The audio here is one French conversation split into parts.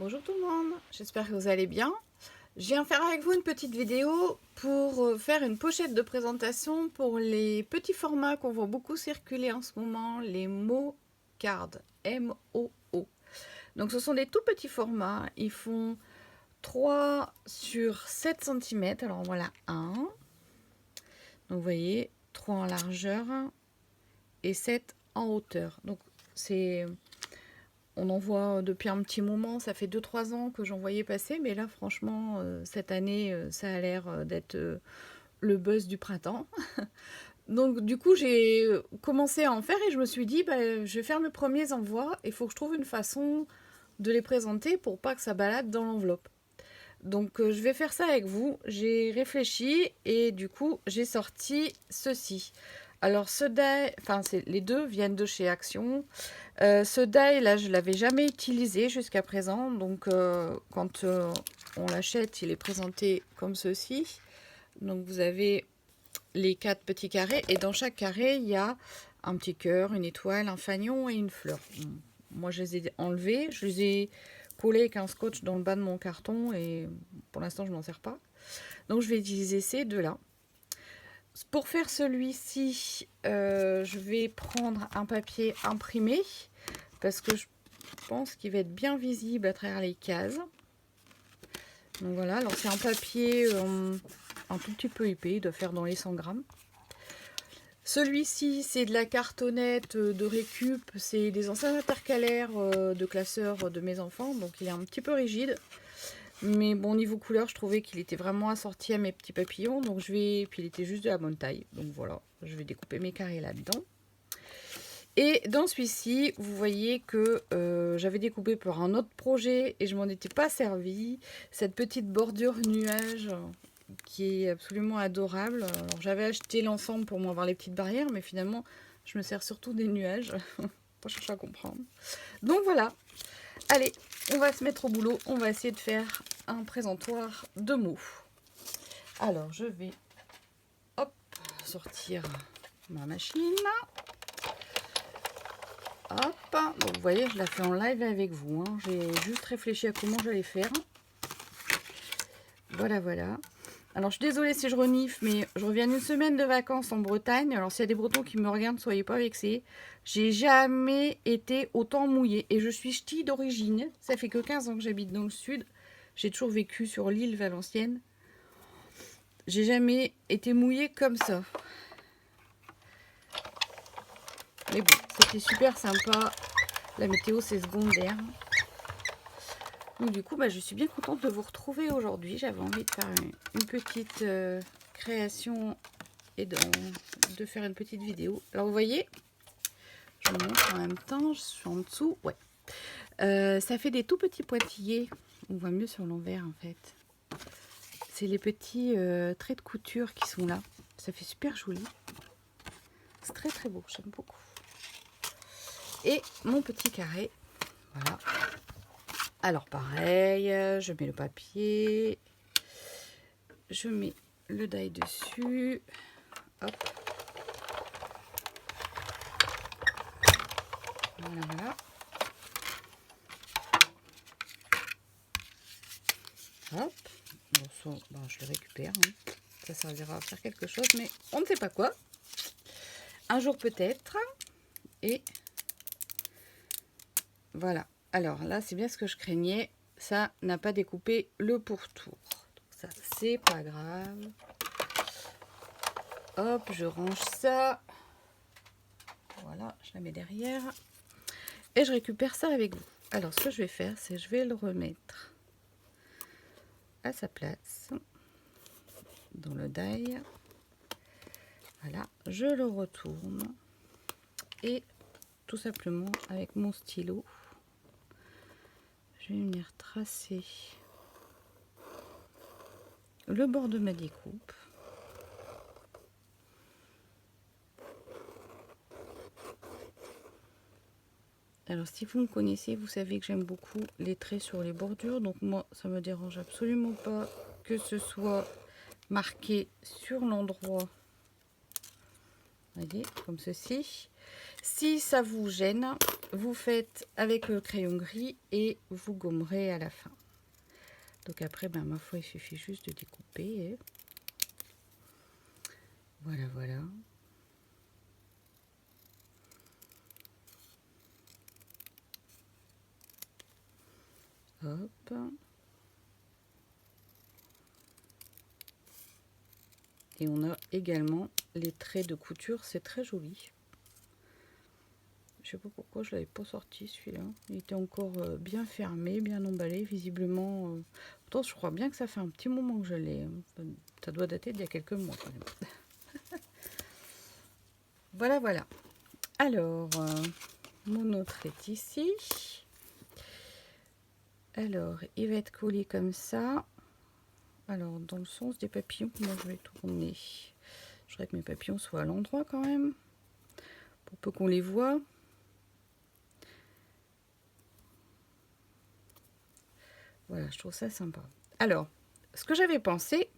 Bonjour tout le monde, j'espère que vous allez bien. Je viens faire avec vous une petite vidéo pour faire une pochette de présentation pour les petits formats qu'on voit beaucoup circuler en ce moment, les Mo Cards, M-O-O. Donc ce sont des tout petits formats, ils font 3 sur 7 cm, alors voilà un. Donc vous voyez, 3 en largeur et 7 en hauteur. Donc c'est... On en voit depuis un petit moment, ça fait 2-3 ans que j'en voyais passer, mais là franchement, cette année, ça a l'air d'être le buzz du printemps. Donc du coup, j'ai commencé à en faire et je me suis dit, bah, je vais faire mes premiers envois, il faut que je trouve une façon de les présenter pour pas que ça balade dans l'enveloppe. Donc je vais faire ça avec vous, j'ai réfléchi et du coup, j'ai sorti ceci. Alors ce die, enfin les deux viennent de chez Action. Ce die là, je l'avais jamais utilisé jusqu'à présent, donc quand on l'achète, il est présenté comme ceci. Donc vous avez les 4 petits carrés et dans chaque carré, il y a un petit cœur, une étoile, un fanion et une fleur. Moi, je les ai enlevés, je les ai collés avec un scotch dans le bas de mon carton et pour l'instant, je m'en sers pas. Donc je vais utiliser ces deux-là. Pour faire celui-ci, je vais prendre un papier imprimé parce que je pense qu'il va être bien visible à travers les cases. Donc voilà, alors c'est un papier un tout petit peu épais, il doit faire dans les 100 grammes. Celui-ci, c'est de la cartonnette de récup, c'est des anciens intercalaires de classeurs de mes enfants, donc il est un petit peu rigide. Mais bon, niveau couleur, je trouvais qu'il était vraiment assorti à mes petits papillons. Donc je vais... Puis il était juste de la bonne taille. Donc voilà, je vais découper mes carrés là-dedans. Et dans celui-ci, vous voyez que j'avais découpé pour un autre projet et je m'en étais pas servi. Cette petite bordure nuage qui est absolument adorable. Alors j'avais acheté l'ensemble pour m'avoir les petites barrières, mais finalement, je me sers surtout des nuages. Pas chercher à comprendre. Donc voilà. Allez, on va se mettre au boulot. On va essayer de faire un présentoir de mots. Alors, je vais sortir ma machine. Hop. Donc, vous voyez, je la fais en live avec vous. Hein. J'ai juste réfléchi à comment j'allais faire. Voilà, voilà. Alors, je suis désolée si je renifle, mais je reviens d'une semaine de vacances en Bretagne. Alors, s'il y a des Bretons qui me regardent, soyez pas vexés. J'ai jamais été autant mouillée. Et je suis ch'ti d'origine. Ça fait que 15 ans que j'habite dans le sud. J'ai toujours vécu sur l'île Valenciennes. J'ai jamais été mouillée comme ça. Mais bon, c'était super sympa. La météo, c'est secondaire. Donc du coup, bah, je suis bien contente de vous retrouver aujourd'hui. J'avais envie de faire une petite création et de faire une petite vidéo. Alors vous voyez, je vous montre en même temps, je suis en dessous. Ouais. Ça fait des tout petits pointillés. On voit mieux sur l'envers en fait. C'est les petits traits de couture qui sont là. Ça fait super joli. C'est très très beau, j'aime beaucoup. Et mon petit carré, voilà. Alors pareil, je mets le papier, je mets le die dessus, hop. Voilà, voilà. Hop. Bon, ça, bon, je le récupère. Hein. Ça servira à faire quelque chose, mais on ne sait pas quoi. Un jour peut-être. Et voilà. Alors là, c'est bien ce que je craignais. Ça n'a pas découpé le pourtour. Donc ça, c'est pas grave. Hop, je range ça. Voilà, je la mets derrière. Et je récupère ça avec vous. Alors, ce que je vais faire, c'est je vais le remettre à sa place. Dans le die. Voilà, je le retourne. Et tout simplement, avec mon stylo, je vais venir tracer le bord de ma découpe. Alors si vous me connaissez, vous savez que j'aime beaucoup les traits sur les bordures. Donc moi, ça me dérange absolument pas que ce soit marqué sur l'endroit. Voyez, comme ceci. Si ça vous gêne, vous faites avec le crayon gris et vous gommerez à la fin. Donc après, ben, ma foi, il suffit juste de découper. Voilà, voilà. Hop. Et on a également les traits de couture, c'est très joli. Je sais pas pourquoi je l'avais pas sorti celui-là. Il était encore bien fermé, bien emballé, visiblement. Pourtant, je crois bien que ça fait un petit moment que je l'ai. Ça doit dater d'il y a quelques mois quand même. Voilà, voilà. Alors, mon autre est ici. Alors, il va être collé comme ça. Alors, dans le sens des papillons, moi je vais tourner. Je voudrais que mes papillons soient à l'endroit quand même, pour peu qu'on les voit. Voilà, je trouve ça sympa. Alors, ce que j'avais pensé,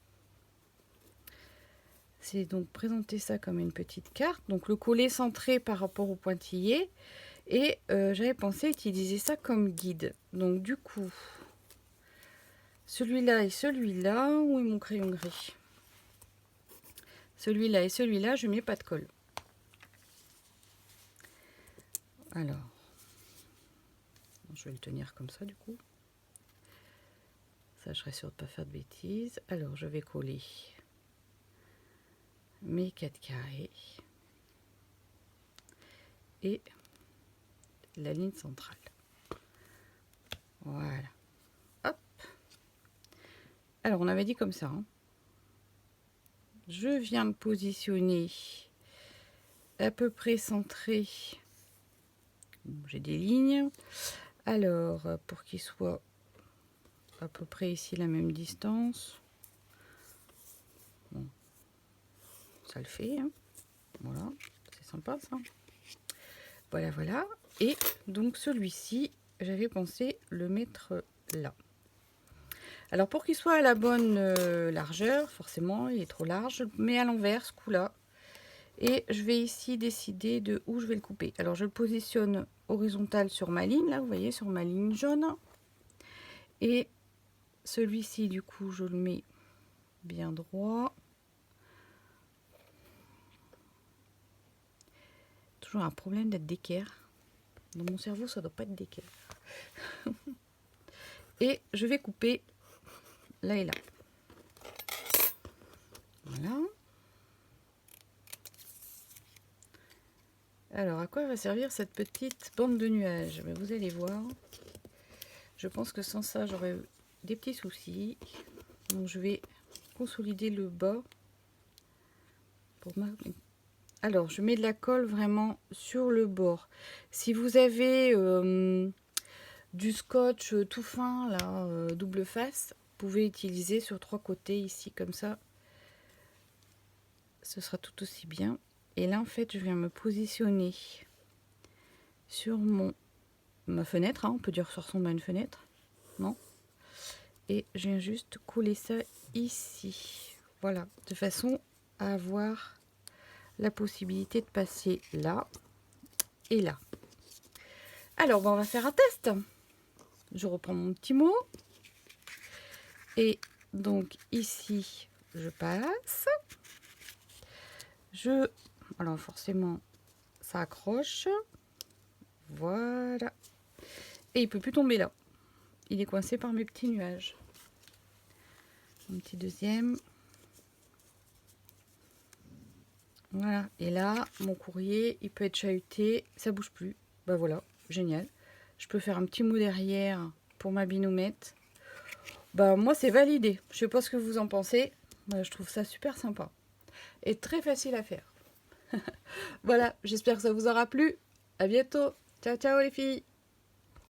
c'est donc présenter ça comme une petite carte. Donc, le collet centré par rapport au pointillé. Et j'avais pensé utiliser ça comme guide. Donc, du coup, celui-là et celui-là, où est mon crayon gris? Celui-là et celui-là, je mets pas de colle. Alors, je vais le tenir comme ça, du coup. Ça, je serai sûre de ne pas faire de bêtises. Alors, je vais coller mes 4 carrés et la ligne centrale. Voilà. Hop. Alors, on avait dit comme ça. Hein. Je viens de positionner à peu près centré. J'ai des lignes. Alors, pour qu'il soit à peu près ici la même distance. Bon, ça le fait. Hein. Voilà, c'est sympa ça. Voilà, voilà. Et donc celui-ci, j'avais pensé le mettre là. Alors pour qu'il soit à la bonne largeur, forcément, il est trop large, je le mets à l'envers, ce coup-là. Et je vais ici décider de où je vais le couper. Alors je le positionne horizontal sur ma ligne, là, vous voyez, sur ma ligne jaune. Et celui-ci, du coup, je le mets bien droit. Toujours un problème d'être d'équerre. Dans mon cerveau, ça doit pas être d'équerre. Et je vais couper là et là. Voilà. Alors, à quoi va servir cette petite bande de nuages? Vous allez voir. Je pense que sans ça, j'aurais des petits soucis. Donc, je vais consolider le bas. Alors, je mets de la colle vraiment sur le bord. Si vous avez du scotch tout fin, là, double face, vous pouvez utiliser sur 3 côtés ici, comme ça. Ce sera tout aussi bien. Et là, en fait, je viens me positionner sur ma fenêtre. Hein, on peut dire que ça ressemble à une fenêtre. Non? Et je viens juste coller ça ici. Voilà, de façon à avoir la possibilité de passer là et là. Alors, on va faire un test. Je reprends mon petit mot. Et donc, ici, je passe. Alors, forcément, ça accroche. Voilà. Et il ne peut plus tomber là. Il est coincé par mes petits nuages. Un petit deuxième. Voilà. Et là, mon courrier, il peut être chahuté. Ça bouge plus. Bah voilà, génial. Je peux faire un petit mot derrière pour ma binoumette. Bah moi, c'est validé. Je sais pas ce que vous en pensez. Bah, je trouve ça super sympa. Et très facile à faire. Voilà, j'espère que ça vous aura plu. À bientôt. Ciao, ciao les filles.